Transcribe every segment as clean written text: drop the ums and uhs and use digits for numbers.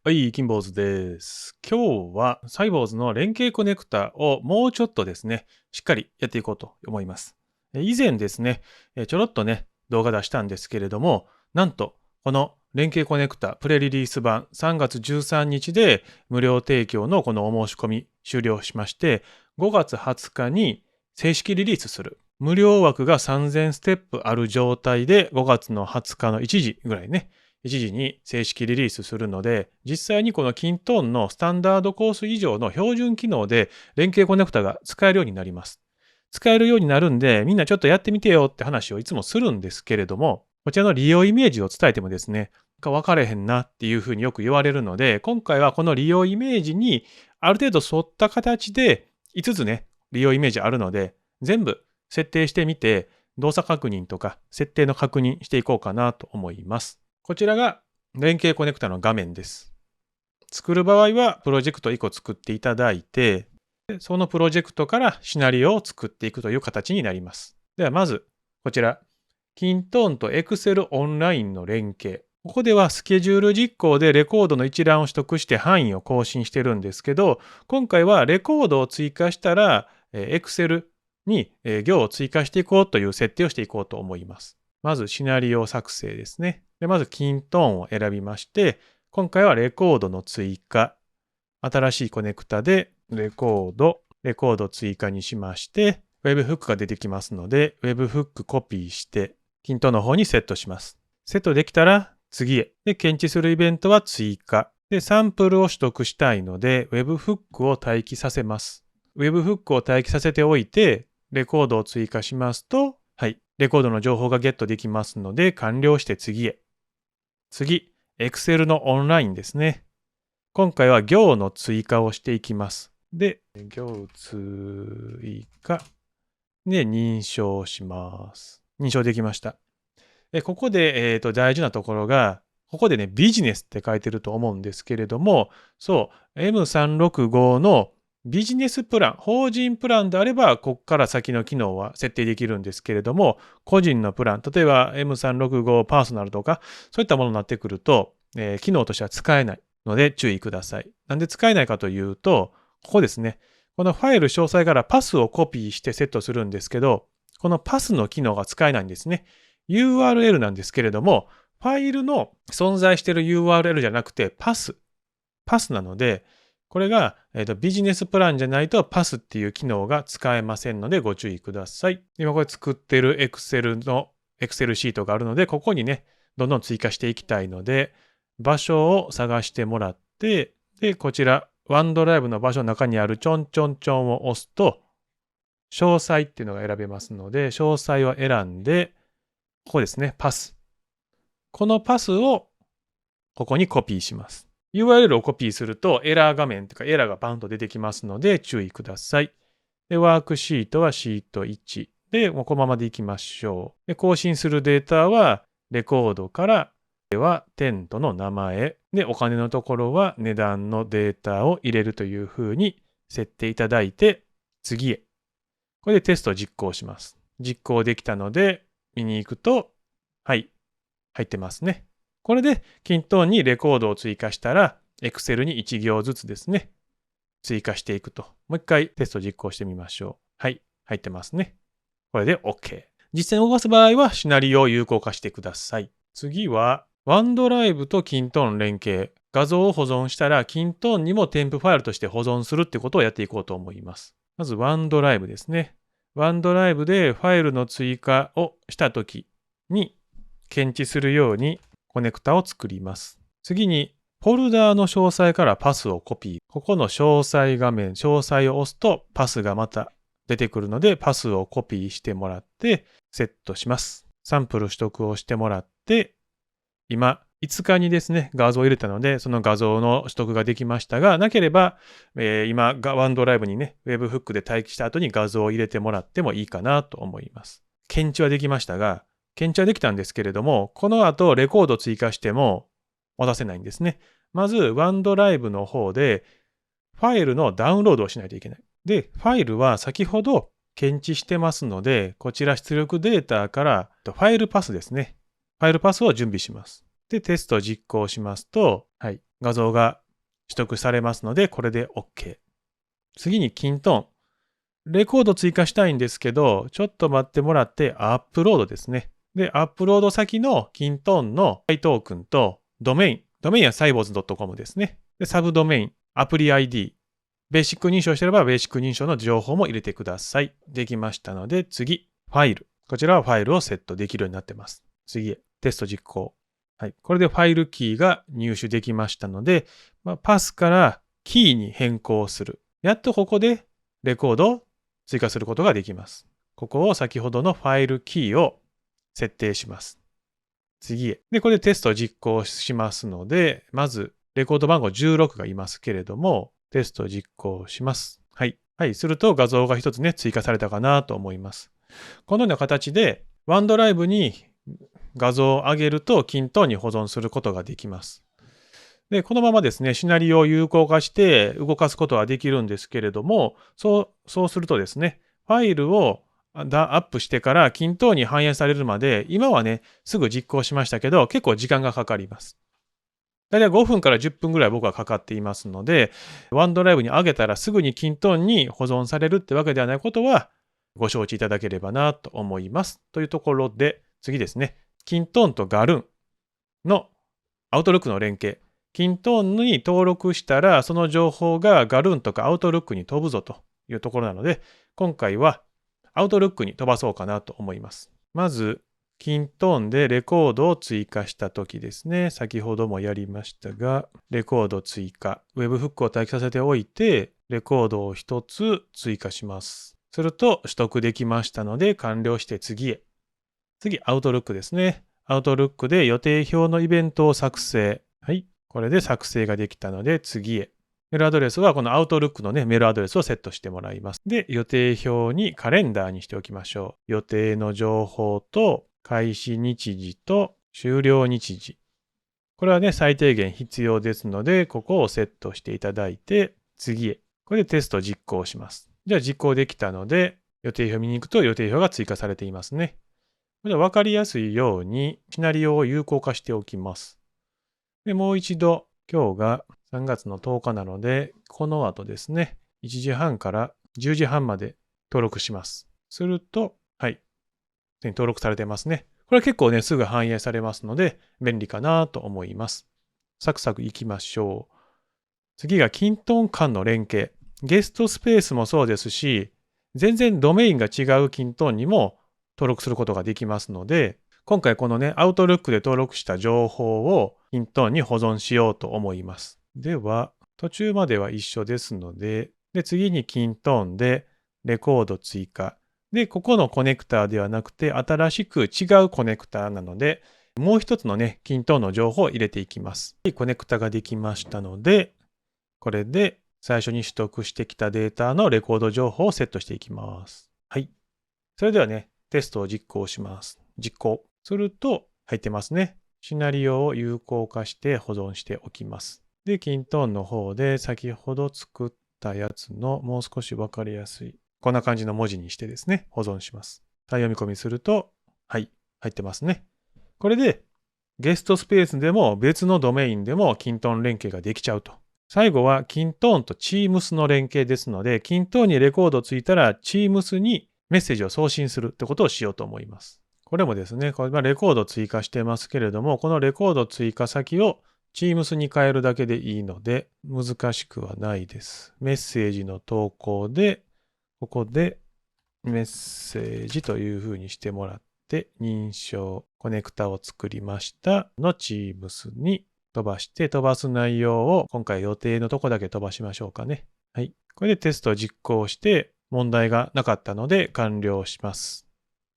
はい、金坊主です。今日はサイボーズの連携コネクタをもうちょっとですね、しっかりやっていこうと思います。以前ですね、ちょろっとね、動画出したんですけれども、なんと、この連携コネクタプレリリース版3月13日で無料提供のこのお申し込み終了しまして、5月20日に正式リリースする。無料枠が3000ステップある状態で5月の20日の1時ぐらいね、1時に正式リリースするので、実際にこのキントーンのスタンダードコース以上の標準機能で連携コネクタが使えるようになります。使えるようになるんで、みんなちょっとやってみてよって話をいつもするんですけれども、こちらの利用イメージを伝えてもですね、分かれへんなっていうふうによく言われるので、今回はこの利用イメージにある程度沿った形で5つね、利用イメージあるので、全部設定してみて、動作確認とか設定の確認していこうかなと思います。こちらが連携コネクタの画面です。作る場合はプロジェクト1個作っていただいて、そのプロジェクトからシナリオを作っていくという形になります。ではまず、こちら、キントーンと Excel オンラインの連携。ここではスケジュール実行でレコードの一覧を取得して範囲を更新してるんですけど、今回はレコードを追加したら、Excel に行を追加していこうという設定をしていこうと思います。まずシナリオ作成ですね。でまずキントーンを選びまして、今回はレコードの追加。新しいコネクタでレコード追加にしまして、Webhook が出てきますので、Webhook コピーして、キントーンの方にセットします。セットできたら次へ。で、検知するイベントは追加。で、サンプルを取得したいので、Webhook を待機させます。Webhook を待機させておいて、レコードを追加しますと、はい、レコードの情報がゲットできますので、完了して次へ。次、Excel のオンラインですね。今回は行の追加をしていきます。で、行追加で認証します。認証できました。ここで、大事なところが、ここでね、ビジネスって書いてると思うんですけれども、そう、M365 のビジネスプラン、法人プランであれば、ここから先の機能は設定できるんですけれども、個人のプラン、例えば M365 パーソナルとか、そういったものになってくると、機能としては使えないので注意ください。なんで使えないかというと、ここですね。このファイル詳細からパスをコピーしてセットするんですけど、このパスの機能が使えないんですね。URL なんですけれども、ファイルの存在している URL じゃなくてパスなので、これが、ビジネスプランじゃないとパスっていう機能が使えませんのでご注意ください。今これ作ってる Excel シートがあるので、ここにね、どんどん追加していきたいので、場所を探してもらって、で、こちら、OneDrive の場所の中にあるちょんちょんちょんを押すと、詳細っていうのが選べますので、詳細を選んで、ここですね、パス。このパスをここにコピーします。URL をコピーするとエラー画面というかエラーがバンと出てきますので注意ください。で、ワークシートはシート1。で、このままでいきましょう。で、更新するデータはレコードからはテントの名前。で、お金のところは値段のデータを入れるというふうに設定いただいて次へ。これでテストを実行します。実行できたので見に行くと、はい、入ってますね。これで、キントーンにレコードを追加したら、Excel に1行ずつですね、追加していくと。もう一回テスト実行してみましょう。はい、入ってますね。これで OK。実践を動かす場合は、シナリオを有効化してください。次は、OneDrive とキントーン連携。画像を保存したら、キントーンにも添付ファイルとして保存するってことをやっていこうと思います。まず OneDrive ですね。OneDrive でファイルの追加をしたときに検知するようにコネクタを作ります。次に、フォルダーの詳細からパスをコピー。ここの詳細画面、詳細を押すとパスがまた出てくるので、パスをコピーしてもらってセットします。サンプル取得をしてもらって、今、5日にですね、画像を入れたので、その画像の取得ができましたが、なければ、今、OneDrive にね、Webhook で待機した後に画像を入れてもらってもいいかなと思います。検知はできましたが、検知はできたんですけれども、この後レコード追加しても渡せないんですね。まず OneDrive の方でファイルのダウンロードをしないといけない。で、ファイルは先ほど検知してますので、こちら出力データからファイルパスですね。ファイルパスを準備します。で、テストを実行しますと、はい、画像が取得されますので、これで OK。次にキントーン。レコード追加したいんですけど、ちょっと待ってもらってアップロードですね。で、アップロード先のキントーンのトークンとドメイン。ドメインは cybos.com ですね。で、サブドメイン、アプリ ID。ベーシック認証してればベーシック認証の情報も入れてください。できましたので、次、ファイル。こちらはファイルをセットできるようになっています。次へ、テスト実行。はい。これでファイルキーが入手できましたので、パスからキーに変更する。やっとここでレコードを追加することができます。ここを先ほどのファイルキーを設定します。次へ。で、これでテストを実行しますので、まず、レコード番号16がいますけれども、テストを実行します。はい。はい。すると画像が一つね、追加されたかなと思います。このような形で、ワンドライブに画像を上げると、均等に保存することができます。で、このままですね、シナリオを有効化して動かすことはできるんですけれども、そうするとですね、ファイルをアップしてから均等に反映されるまで、今はね、すぐ実行しましたけど、結構時間がかかります。だいたい5分から10分ぐらい僕はかかっていますので、ワンドライブに上げたらすぐに均等に保存されるってわけではないことはご承知いただければなと思います。というところで、次ですね、キントーンとガルンのアウトルックの連携。キントーンに登録したら、その情報がガルーンとかアウトルックに飛ぶぞというところなので、今回はアウトルックに飛ばそうかなと思います。まず、キントーンでレコードを追加したときですね。先ほどもやりましたが、レコード追加。ウェブフックを待機させておいて、レコードを一つ追加します。すると取得できましたので、完了して次へ。次、アウトルックですね。アウトルックで予定表のイベントを作成。はい。これで作成ができたので次へ。メールアドレスはこのアウトルックのね、メールアドレスをセットしてもらいます。で、予定表にカレンダーにしておきましょう。予定の情報と開始日時と終了日時。これはね、最低限必要ですので、ここをセットしていただいて、次へ。これでテスト実行します。じゃあ実行できたので、予定表見に行くと予定表が追加されていますね。分かりやすいようにシナリオを有効化しておきます。で、もう一度、今日が3月の10日なので、この後ですね、1時半から10時半まで登録します。すると、はい、登録されてますね。これは結構ね、すぐ反映されますので、便利かなと思います。サクサクいきましょう。次がキントン間の連携。ゲストスペースもそうですし、全然ドメインが違うキントンにも登録することができますので、今回このね、アウトルックで登録した情報をキントーンに保存しようと思います。では、途中までは一緒ですので、次にキントーンでレコード追加。で、ここのコネクターではなくて、新しく違うコネクターなので、もう一つのね、キントーンの情報を入れていきます。コネクタができましたので、これで最初に取得してきたデータのレコード情報をセットしていきます。はい。それではね、テストを実行します。実行。すると入ってますね。シナリオを有効化して保存しておきます。で、キントーンの方で先ほど作ったやつのもう少しわかりやすい。こんな感じの文字にしてですね、保存します。読み込みすると、はい、入ってますね。これでゲストスペースでも別のドメインでもキントーン連携ができちゃうと。最後はキントーンと Teams の連携ですので、キントーンにレコードついたら Teams にメッセージを送信するってことをしようと思います。これもですね、レコード追加してますけれども、このレコード追加先を Teams に変えるだけでいいので、難しくはないです。メッセージの投稿で、ここでメッセージというふうにしてもらって、認証、コネクタを作りましたの Teams に飛ばして、飛ばす内容を今回予定のとこだけ飛ばしましょうかね。はい。これでテストを実行して、問題がなかったので完了します。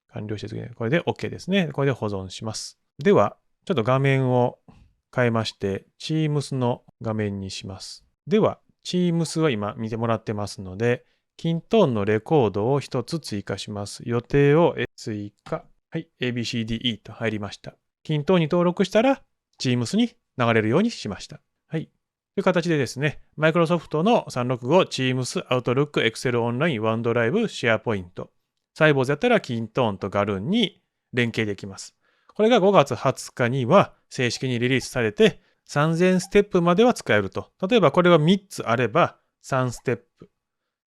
完了して次ね、これで OK ですね。これで保存します。では、ちょっと画面を変えまして、Teams の画面にします。では、Teams は今見てもらってますので、キントーンのレコードを一つ追加します。予定を追加。はい、ABCDE と入りました。キントーンに登録したら、Teams に流れるようにしました。はい。という形でですね、Microsoft の365、Teams、Outlook、Excel Online、OneDrive、SharePoint。Sybos やったらキントーンとガルンに連携できます。これが5月20日には正式にリリースされて、3000ステップまでは使えると。例えばこれは3つあれば3ステップ。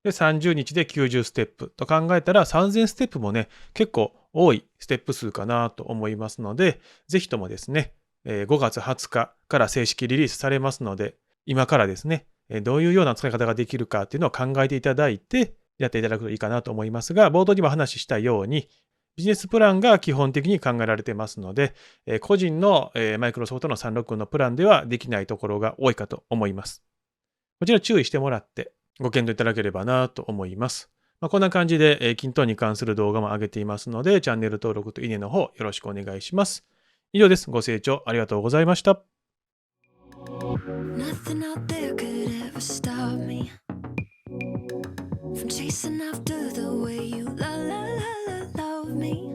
で、30日で90ステップと考えたら3000ステップもね、結構多いステップ数かなと思いますので、ぜひともですね、5月20日から正式リリースされますので、今からですね、どういうような使い方ができるかっていうのを考えていただいて、やっていただくといいかなと思いますが、冒頭にも話したように、ビジネスプランが基本的に考えられてますので、個人のマイクロソフトの360のプランではできないところが多いかと思います。こちら注意してもらってご検討いただければなと思います。こんな感じで、均等に関する動画も上げていますので、チャンネル登録といいねの方よろしくお願いします。以上です。ご清聴ありがとうございました。Nothing out there could ever stop me from chasing after the way you love me.